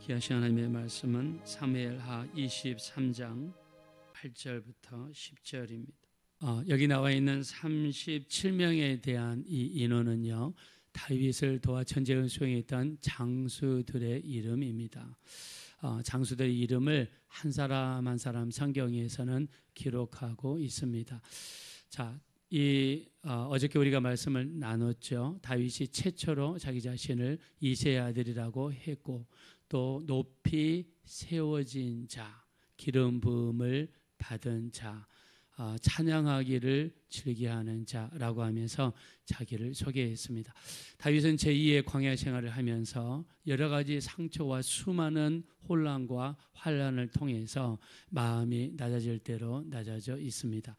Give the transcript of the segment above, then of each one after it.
귀하신 하나님의 말씀은 사무엘하 23장 8절부터 10절입니다. 여기 나와 있는 37명에 대한 이 인원은요, 다윗을 도와 전쟁을 수행했던 장수들의 이름입니다. 장수들의 이름을 한 사람 한 사람 성경에서는 기록하고 있습니다. 자, 어저께 우리가 말씀을 나눴죠. 다윗이 최초로 자기 자신을 이새의 아들이라고 했고, 또 높이 세워진 자, 기름 부음을 받은 자, 찬양하기를 즐겨하는 자라고 하면서 자기를 소개했습니다. 다윗은 제2의 광야 생활을 하면서 여러 가지 상처와 수많은 혼란과 환난을 통해서 마음이 낮아질 대로 낮아져 있습니다.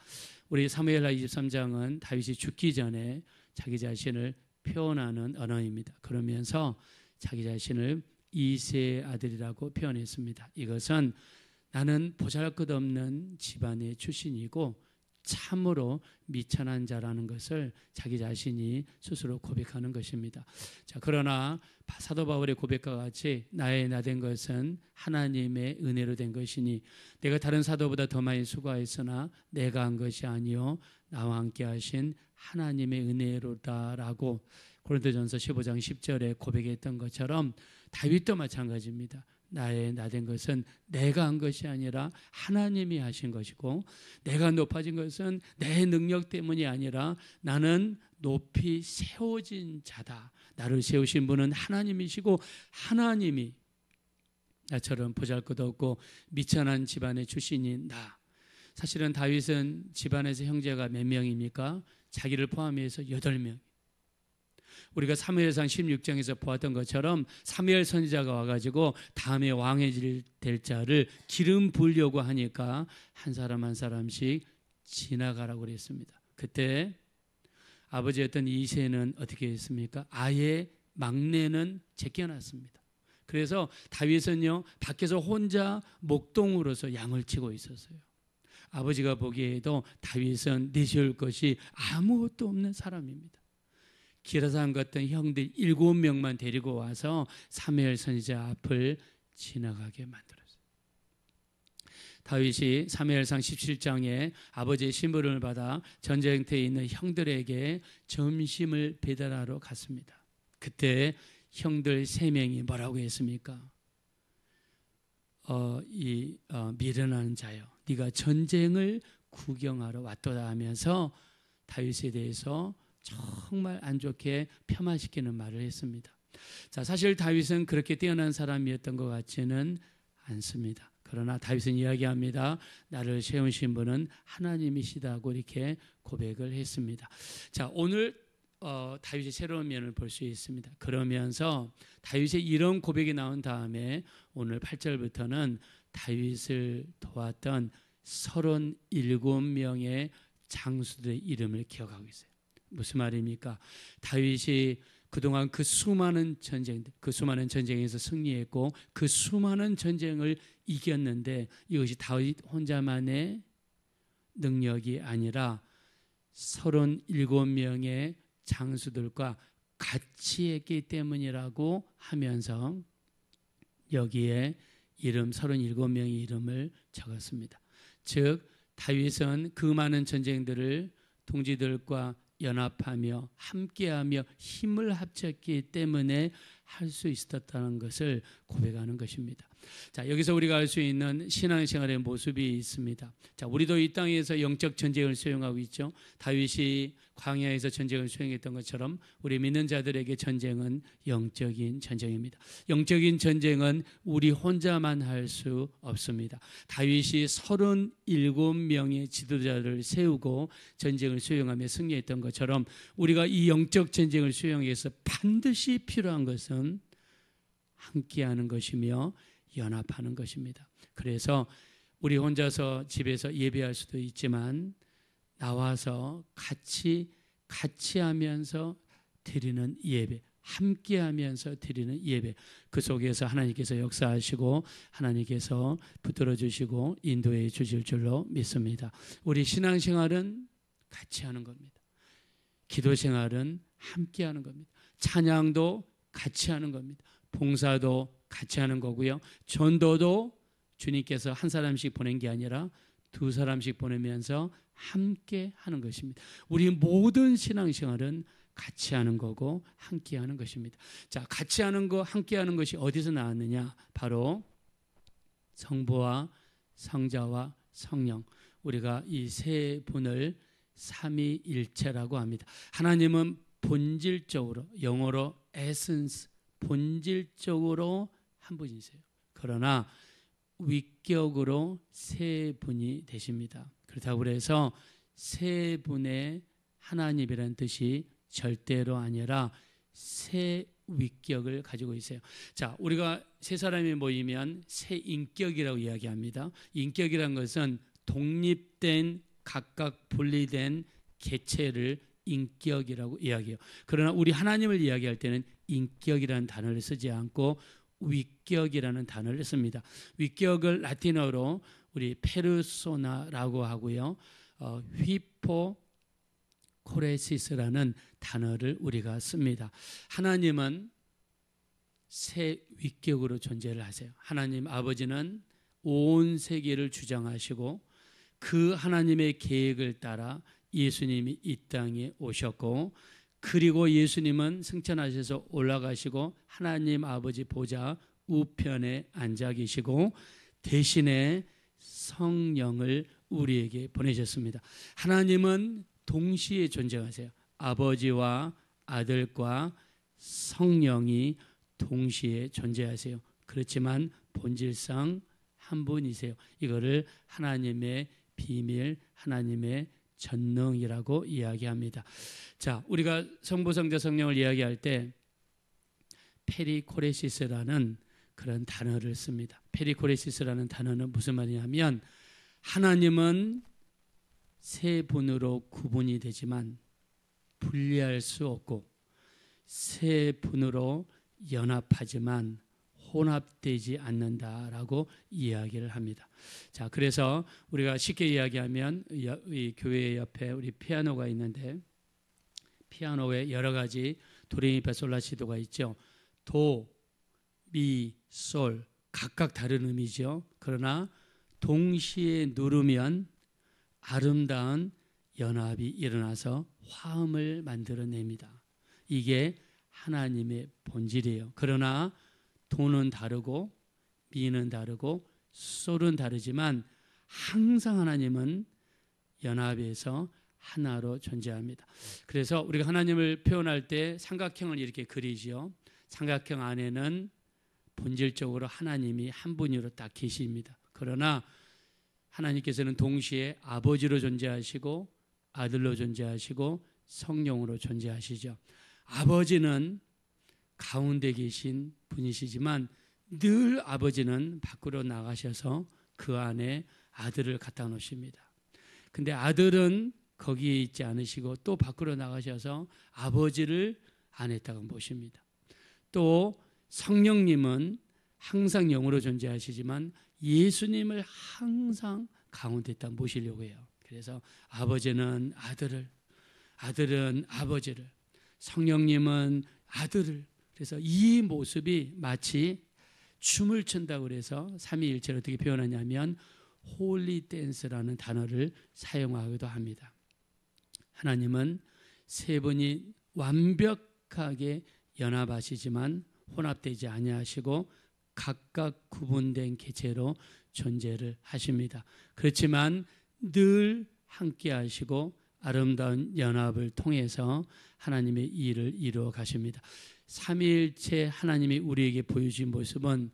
우리 사무엘하 23장은 다윗이 죽기 전에 자기 자신을 표현하는 언어입니다. 그러면서 자기 자신을 이새의 아들이라고 표현했습니다. 이것은 나는 보잘것없는 집안의 출신이고 참으로 미천한 자라는 것을 자기 자신이 스스로 고백하는 것입니다. 자, 그러나 사도 바울의 고백과 같이 나의 나된 것은 하나님의 은혜로 된 것이니 내가 다른 사도보다 더 많이 수고하였으나 내가 한 것이 아니요 나와 함께 하신 하나님의 은혜로다라고 고린도전서 15장 10절에 고백했던 것처럼 다윗도 마찬가지입니다. 나의 나된 것은 내가 한 것이 아니라 하나님이 하신 것이고, 내가 높아진 것은 내 능력 때문이 아니라 나는 높이 세워진 자다. 나를 세우신 분은 하나님이시고, 하나님이 나처럼 보잘것없고 미천한 집안의 출신인 나. 사실은 다윗은 집안에서 형제가 몇 명입니까? 자기를 포함해서 8명. 우리가 사무엘상 16장에서 보았던 것처럼 사무엘 선지자가 와가지고 다음에 왕이 될 자를 기름 부으려고 하니까 한 사람 한 사람씩 지나가라고 그랬습니다. 그때 아버지였던 이새는 어떻게 했습니까? 아예 막내는 제껴놨습니다. 그래서 다윗은요, 밖에서 혼자 목동으로서 양을 치고 있었어요. 아버지가 보기에도 다윗은 내세울 것이 아무것도 없는 사람입니다. 기라산 같은 형들 7명만 데리고 와서 사무엘 선지자 앞을 지나가게 만들었어요. 다윗이 사무엘상 17장에 아버지의 심부름을 받아 전쟁터에 있는 형들에게 점심을 배달하러 갔습니다. 그때 형들 3명이 뭐라고 했습니까? 미련한 자여, 네가 전쟁을 구경하러 왔도다 하면서 다윗에 대해서 정말 안 좋게 폄하시키는 말을 했습니다. 자, 사실 다윗은 그렇게 뛰어난 사람이었던 것 같지는 않습니다. 그러나 다윗은 이야기합니다. 나를 세우신 분은 하나님이시다고 이렇게 고백을 했습니다. 자, 오늘 다윗의 새로운 면을 볼 수 있습니다. 그러면서 다윗의 이런 고백이 나온 다음에 오늘 8절부터는 다윗을 도왔던 37명의 장수들의 이름을 기억하고 있어요. 무슨 말입니까? 다윗이 그동안 그 수많은 전쟁에서 승리했고 그 수많은 전쟁을 이겼는데 이것이 다윗 혼자만의 능력이 아니라 37명의 장수들과 같이 했기 때문이라고 하면서 여기에 37명의 이름을 적었습니다. 즉 다윗은 그 많은 전쟁들을 동지들과 연합하며 함께하며 힘을 합쳤기 때문에 할 수 있었다는 것을 고백하는 것입니다. 자, 여기서 우리가 알 수 있는 신앙생활의 모습이 있습니다. 자, 우리도 이 땅에서 영적 전쟁을 수행하고 있죠. 다윗이 광야에서 전쟁을 수행했던 것처럼 우리 믿는 자들에게 전쟁은 영적인 전쟁입니다. 영적인 전쟁은 우리 혼자만 할 수 없습니다. 다윗이 37명의 지도자를 세우고 전쟁을 수행하며 승리했던 것처럼 우리가 이 영적 전쟁을 수행해서 반드시 필요한 것은 함께하는 것이며 연합하는 것입니다. 그래서 우리 혼자서 집에서 예배할 수도 있지만 나와서 같이 하면서 드리는 예배, 함께 하면서 드리는 예배, 그 속에서 하나님께서 역사하시고 하나님께서 붙들어 주시고 인도해 주실 줄로 믿습니다. 우리 신앙생활은 같이 하는 겁니다. 기도생활은 함께 하는 겁니다. 찬양도 같이 하는 겁니다. 봉사도 같이 하는 거고요. 전도도 주님께서 한 사람씩 보낸 게 아니라 두 사람씩 보내면서 함께 하는 것입니다. 우리 모든 신앙생활은 같이 하는 거고 함께 하는 것입니다. 자, 같이 하는 거, 함께 하는 것이 어디서 나왔느냐? 바로 성부와 성자와 성령, 우리가 이 세 분을 삼위일체라고 합니다. 하나님은 본질적으로, 영어로 essence, 본질적으로 한 분이세요. 그러나 위격으로 세 분이 되십니다. 그렇다고 해서 세 분의 하나님이라는 뜻이 절대로 아니라 세 위격을 가지고 있어요. 자, 우리가 세 사람이 모이면 세 인격이라고 이야기합니다. 인격이란 것은 독립된, 각각 분리된 개체를 인격이라고 이야기해요. 그러나 우리 하나님을 이야기할 때는 인격이라는 단어를 쓰지 않고 위격이라는 단어를 씁니다. 위격을 라틴어로 우리 페르소나라고 하고요. 휘포코레시스라는 단어를 우리가 씁니다. 하나님은 세 위격으로 존재를 하세요. 하나님 아버지는 온 세계를 주장하시고 그 하나님의 계획을 따라 예수님이 이 땅에 오셨고, 그리고 예수님은 승천하셔서 올라가시고 하나님 아버지 보좌 우편에 앉아 계시고 대신에 성령을 우리에게 보내셨습니다. 하나님은 동시에 존재하세요. 아버지와 아들과 성령이 동시에 존재하세요. 그렇지만 본질상 한 분이세요. 이거를 하나님의 비밀, 하나님의 전능이라고 이야기합니다. 자, 우리가 성부, 성자, 성령을 이야기할 때 페리코레시스라는 그런 단어를 씁니다. 페리코레시스라는 단어는 무슨 말이냐면, 하나님은 세 분으로 구분이 되지만 분리할 수 없고 세 분으로 연합하지만 혼합되지 않는다라고 이야기를 합니다. 자, 그래서 우리가 쉽게 이야기하면 이 교회 옆에 우리 피아노가 있는데 피아노에 여러 가지 도레미파솔라시도가 있죠. 도, 미, 솔 각각 다른 의미죠. 그러나 동시에 누르면 아름다운 연합이 일어나서 화음을 만들어냅니다. 이게 하나님의 본질이에요. 그러나 도는 다르고 미는 다르고 솔은 다르지만 항상 하나님은 연합해서 하나로 존재합니다. 그래서 우리가 하나님을 표현할 때 삼각형을 이렇게 그리죠. 삼각형 안에는 본질적으로 하나님이 한 분으로 딱 계십니다. 그러나 하나님께서는 동시에 아버지로 존재하시고 아들로 존재하시고 성령으로 존재하시죠. 아버지는 가운데 계신 분이시지만 늘 아버지는 밖으로 나가셔서 그 안에 아들을 갖다 놓으십니다. 근데 아들은 거기에 있지 않으시고 또 밖으로 나가셔서 아버지를 안에다가 모십니다. 또 성령님은 항상 영으로 존재하시지만 예수님을 항상 가운데다 모시려고 해요. 그래서 아버지는 아들을, 아들은 아버지를, 성령님은 아들을. 그래서 이 모습이 마치 춤을 춘다고 그래서 삼위일체를 어떻게 표현하냐면 홀리 댄스라는 단어를 사용하기도 합니다. 하나님은 세 분이 완벽하게 연합하시지만 혼합되지 아니하시고 각각 구분된 개체로 존재를 하십니다. 그렇지만 늘 함께 하시고 아름다운 연합을 통해서 하나님의 일을 이루어 가십니다. 삼위일체 하나님이 우리에게 보여주신 모습은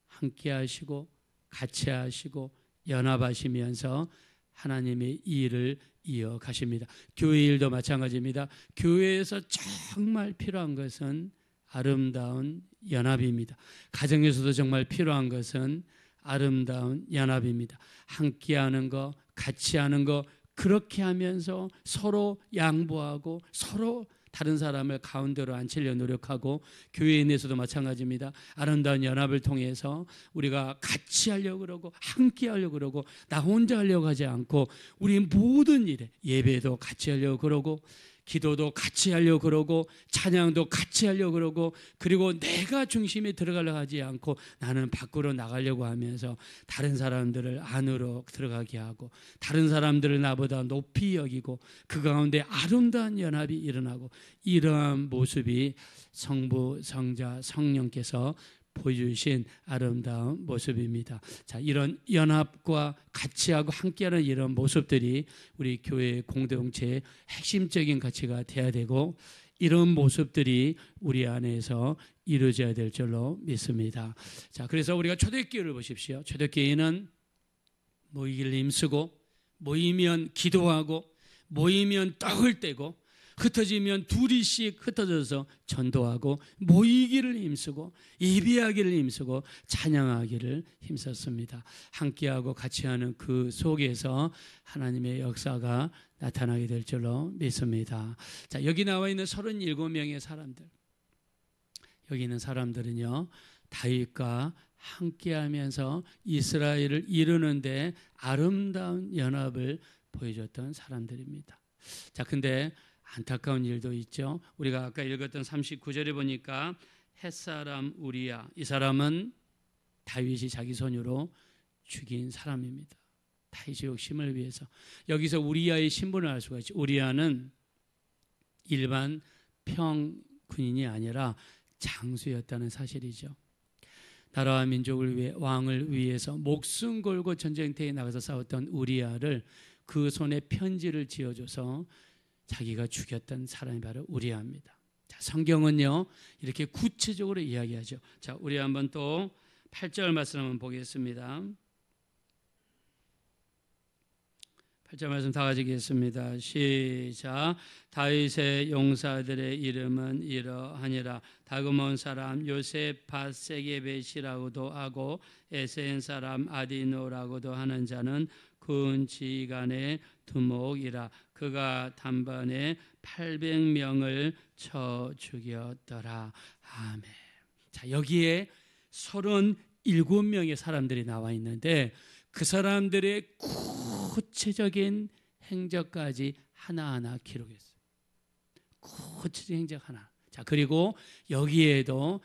함께 하시고 같이 하시고 연합하시면서 하나님의 일을 이어가십니다. 교회 일도 마찬가지입니다. 교회에서 정말 필요한 것은 아름다운 연합입니다. 가정에서도 정말 필요한 것은 아름다운 연합입니다. 함께하는 거, 같이 하는 거, 그렇게 하면서 서로 양보하고 서로 다른 사람을 가운데로 앉히려 노력하고, 교회 내에서도 마찬가지입니다. 아름다운 연합을 통해서 우리가 같이 하려고 그러고 함께 하려고 그러고 나 혼자 하려고 하지 않고 우리 모든 일에 예배도 같이 하려고 그러고 기도도 같이 하려고 그러고 찬양도 같이 하려고 그러고, 그리고 내가 중심에 들어가려고 하지 않고 나는 밖으로 나가려고 하면서 다른 사람들을 안으로 들어가게 하고 다른 사람들을 나보다 높이 여기고 그 가운데 아름다운 연합이 일어나고, 이러한 모습이 성부, 성자, 성령께서 보여주신 아름다운 모습입니다. 자, 이런 연합과 같이 하고 함께하는 이런 모습들이 우리 교회 공동체의 핵심적인 가치가 되어야 되고, 이런 모습들이 우리 안에서 이루어져야 될 줄로 믿습니다. 자, 그래서 우리가 초대교회를 보십시오. 초대교회는 모이기를 힘쓰고, 모이면 기도하고, 모이면 떡을 떼고, 흩어지면 둘이씩 흩어져서 전도하고, 모이기를 힘쓰고, 예배하기를 힘쓰고, 찬양하기를 힘썼습니다. 함께하고 같이 하는 그 속에서 하나님의 역사가 나타나게 될 줄로 믿습니다. 자, 여기 나와 있는 37명의 사람들, 여기 있는 사람들은요, 다윗과 함께하면서 이스라엘을 이루는데 아름다운 연합을 보여줬던 사람들입니다. 자, 근데 안타까운 일도 있죠. 우리가 아까 읽었던 39절에 보니까 햇사람 우리야, 이 사람은 다윗이 자기 손으로 죽인 사람입니다. 다윗의 욕심을 위해서. 여기서 우리야의 신분을 알 수가 있죠. 우리야는 일반 평군인이 아니라 장수였다는 사실이죠. 나라와 민족을 위해, 왕을 위해서 목숨 걸고 전쟁터에 나가서 싸웠던 우리야를 그 손에 편지를 지어줘서 자기가 죽였던 사람이 바로 우리야입니다. 자, 성경은요 이렇게 구체적으로 이야기하죠. 자, 우리 한번 또 8절 말씀 한번 보겠습니다. 8절 말씀 다 가지겠습니다. 시작. 다윗의 용사들의 이름은 이러하니라. 다그몬 사람 요셉 밧세게벳이라고도 하고 에센 사람 아디노라고도 하는 자는 군 지휘관의 두목이라. 그가 단번에 800명을 쳐 죽였더라. 아멘. 자, 여기에 37명의 사람들이 나와 있는데 그 사람들의 구체적인 행적까지 하나하나 기록했어요. 구체적인 행적 하나. 자, 그리고 여기에도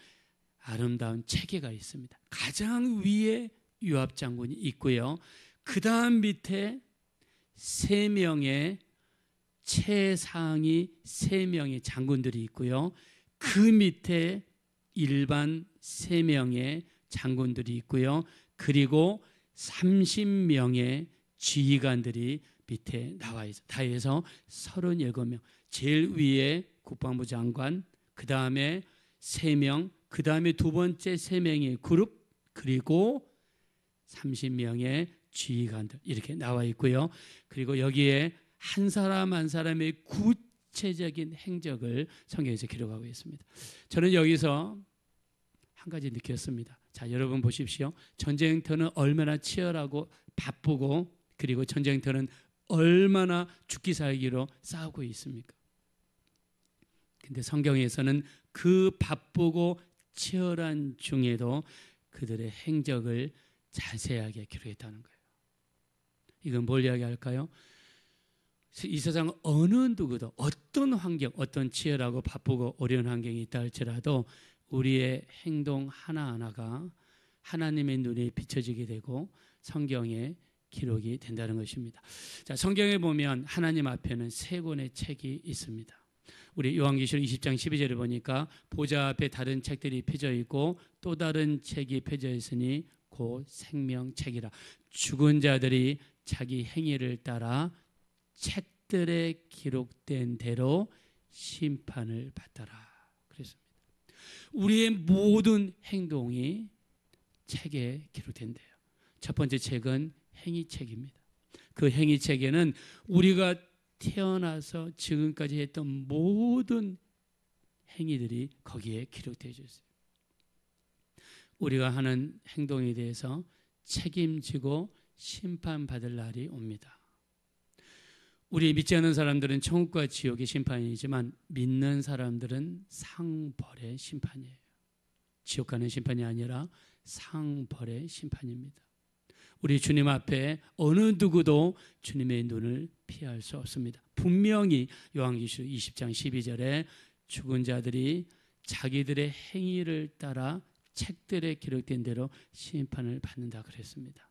아름다운 체계가 있습니다. 가장 위에 요압 장군이 있고요. 그 다음 밑에 3명의 최상위 3명의 장군들이 있고요. 그 밑에 일반 3명의 장군들이 있고요. 그리고 30명의 지휘관들이 밑에 나와 있어요. 다 해서 37명. 제일 위에 국방부 장관, 그 다음에 3명, 그 다음에 두 번째 3명의 그룹, 그리고 30명의 지휘관들 이렇게 나와 있고요. 그리고 여기에 한 사람 한 사람의 구체적인 행적을 성경에서 기록하고 있습니다. 저는 여기서 한 가지 느꼈습니다. 자, 여러분 보십시오. 전쟁터는 얼마나 치열하고 바쁘고, 그리고 전쟁터는 얼마나 죽기 살기로 싸우고 있습니까? 근데 성경에서는 그 바쁘고 치열한 중에도 그들의 행적을 자세하게 기록했다는 거예요. 이건 뭘 이야기할까요? 이 세상 어느 누구도 어떤 환경, 어떤 치열하고 바쁘고 어려운 환경이 있다 할지라도 우리의 행동 하나하나가 하나님의 눈에 비춰지게 되고 성경에 기록이 된다는 것입니다. 자, 성경에 보면 하나님 앞에는 3권의 책이 있습니다. 우리 요한계시록 20장 12절에 보니까 보좌 앞에 다른 책들이 펴져 있고 또 다른 책이 펴져 있으니 곧 생명책이라. 죽은 자들이 자기 행위를 따라 책들에 기록된 대로 심판을 받더라. 그랬습니다. 우리의 모든 행동이 책에 기록된대요. 첫 번째 책은 행위책입니다. 그 행위책에는 우리가 태어나서 지금까지 했던 모든 행위들이 거기에 기록되어 있어요. 우리가 하는 행동에 대해서 책임지고 심판받을 날이 옵니다. 우리 믿지 않는 사람들은 천국과 지옥의 심판이지만 믿는 사람들은 상벌의 심판이에요. 지옥 가는 심판이 아니라 상벌의 심판입니다. 우리 주님 앞에 어느 누구도 주님의 눈을 피할 수 없습니다. 분명히 요한계시록 20장 12절에 죽은 자들이 자기들의 행위를 따라 책들에 기록된 대로 심판을 받는다 그랬습니다.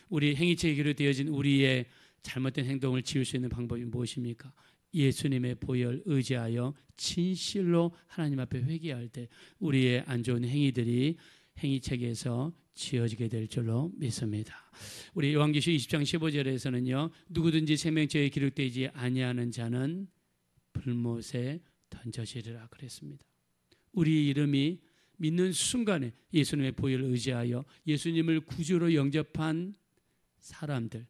우리 행위책에 기록되어진 우리의 잘못된 행동을 지울 수 있는 방법이 무엇입니까? 예수님의 보혈 의지하여 진실로 하나님 앞에 회개할 때 우리의 안 좋은 행위들이 행위책에서 지어지게 될 줄로 믿습니다. 우리 요한계시록 20장 15절에서는요, 누구든지 생명책에 기록되지 아니하는 자는 불못에 던져지리라 그랬습니다. 우리 이름이 믿는 순간에 예수님의 보혈을 의지하여 예수님을 구주로 영접한 사람들,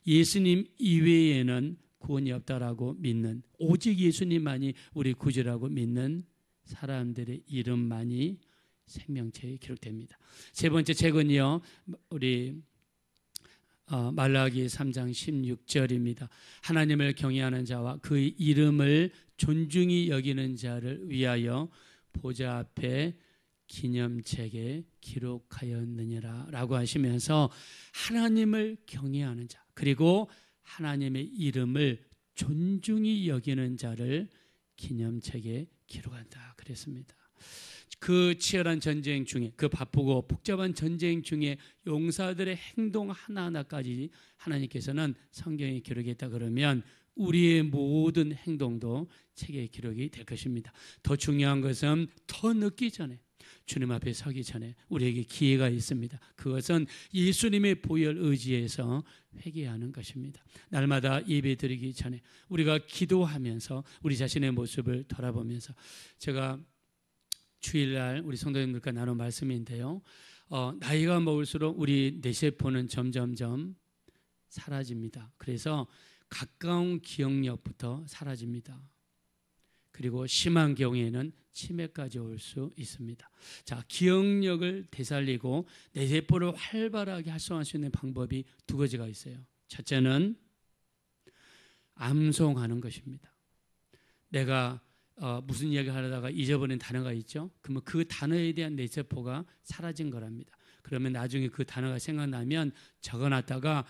예수님 이외에는 구원이 없다라고 믿는, 오직 예수님만이 우리 구주라고 믿는 사람들의 이름만이 생명책에 기록됩니다. 세 번째 책은요, 우리 말라기 3장 16절입니다. 하나님을 경외하는 자와 그 이름을 존중히 여기는 자를 위하여 보좌 앞에 기념책에 기록하였느니라 라고 하시면서 하나님을 경외하는 자, 그리고 하나님의 이름을 존중히 여기는 자를 기념책에 기록한다 그랬습니다. 그 치열한 전쟁 중에, 그 바쁘고 복잡한 전쟁 중에 용사들의 행동 하나하나까지 하나님께서는 성경에 기록했다 그러면 우리의 모든 행동도 책에 기록이 될 것입니다. 더 중요한 것은 더 늦기 전에, 주님 앞에 서기 전에 우리에게 기회가 있습니다. 그것은 예수님의 보혈 의지에서 회개하는 것입니다. 날마다 예배 드리기 전에 우리가 기도하면서 우리 자신의 모습을 돌아보면서, 제가 주일날 우리 성도님들과 나눈 말씀인데요, 나이가 먹을수록 우리 뇌세포는 점점점 사라집니다. 그래서 가까운 기억력부터 사라집니다. 그리고 심한 경우에는 치매까지 올 수 있습니다. 자, 기억력을 되살리고 뇌세포를 활발하게 활성화할 수 있는 방법이 두 가지가 있어요. 첫째는 암송하는 것입니다. 내가 무슨 이야기를 하려다가 잊어버린 단어가 있죠. 그러면 그 단어에 대한 뇌세포가 사라진 거랍니다. 그러면 나중에 그 단어가 생각나면 적어놨다가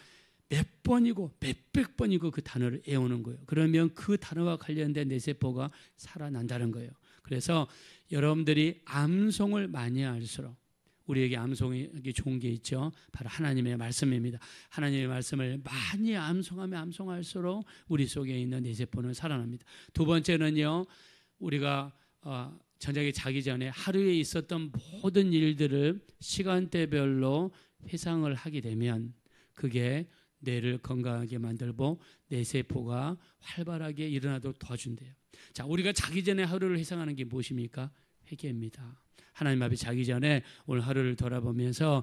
몇 번이고 몇백 번이고 그 단어를 외우는 거예요. 그러면 그 단어와 관련된 뇌세포가 살아난다는 거예요. 그래서 여러분들이 암송을 많이 할수록, 우리에게 암송이 좋은 게 있죠. 바로 하나님의 말씀입니다. 하나님의 말씀을 많이 암송하면 암송할수록 우리 속에 있는 뇌세포는 살아납니다. 두 번째는요, 우리가 저녁에 자기 전에 하루에 있었던 모든 일들을 시간대별로 회상을 하게 되면 그게 뇌를 건강하게 만들고 뇌세포가 활발하게 일어나도록 도와준대요. 자, 우리가 자기 전에 하루를 회상하는 게 무엇입니까? 회개입니다. 하나님 앞에 자기 전에 오늘 하루를 돌아보면서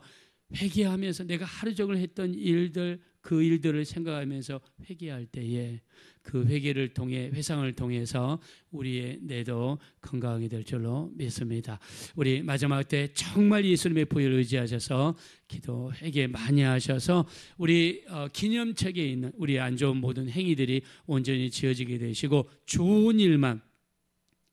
회개하면서 내가 하루 종일 했던 일들, 그 일들을 생각하면서 회개할 때에 그 회개를 통해, 회상을 통해서 우리의 뇌도 건강하게 될 줄로 믿습니다. 우리 마지막 때 정말 예수님의 보혈을 의지하셔서 기도, 회개 많이 하셔서 우리 기념책에 있는 우리 안 좋은 모든 행위들이 온전히 지어지게 되시고 좋은 일만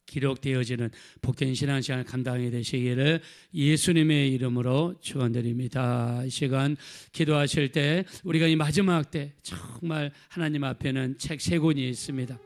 기록되어지는 복된 신앙생활 감당하게 되시기를 예수님의 이름으로 축원드립니다. 이 시간 기도하실 때 우리가 이 마지막 때 정말 하나님 앞에는 책 3권이 있습니다.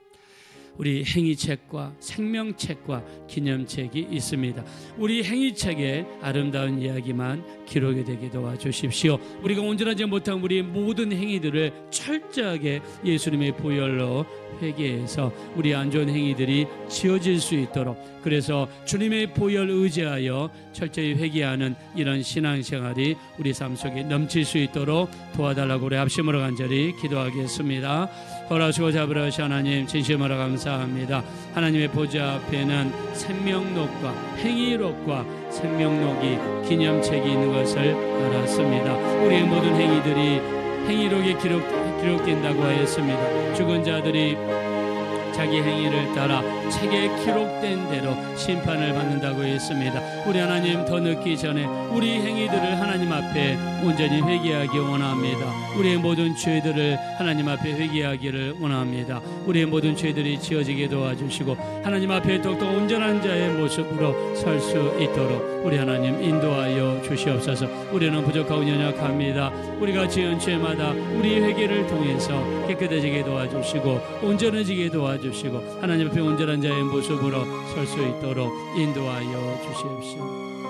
우리 행위책과 생명책과 기념책이 있습니다. 우리 행위책에 아름다운 이야기만 기록이 되게 도와주십시오. 우리가 온전하지 못한 우리 모든 행위들을 철저하게 예수님의 보혈로 회개해서 우리 안 좋은 행위들이 지어질 수 있도록, 그래서 주님의 보혈 의지하여 철저히 회개하는 이런 신앙생활이 우리 삶 속에 넘칠 수 있도록 도와달라고 우리 합심으로 간절히 기도하겠습니다. 허락하시고 잡으라시 하나님, 진심으로 감사합니다. 하나님의 보좌 앞에는 생명록과 행위록과 생명록이 기념책이 있는 것을 알았습니다. 우리의 모든 행위들이 행위록에 기록된다고 하였습니다. 죽은 자들이 자기 행위를 따라 책에 기록된 대로 심판을 받는다고 했습니다. 우리 하나님, 더 늦기 전에 우리 행위들을 하나님 앞에 온전히 회개하기 원합니다. 우리의 모든 죄들을 하나님 앞에 회개하기를 원합니다. 우리의 모든 죄들이 지어지게 도와주시고 하나님 앞에 더욱더 온전한 자의 모습으로 설 수 있도록 우리 하나님 인도하여 주시옵소서. 주시옵소서. 우리는 부족하고 연약합니다. 우리가 지은 죄마다 우리 회개를 통해서 깨끗해지게 도와주시고 온전해지게 도와주시고 하나님 앞에 온전한 자의 모습으로 설 수 있도록 인도하여 주시옵소서.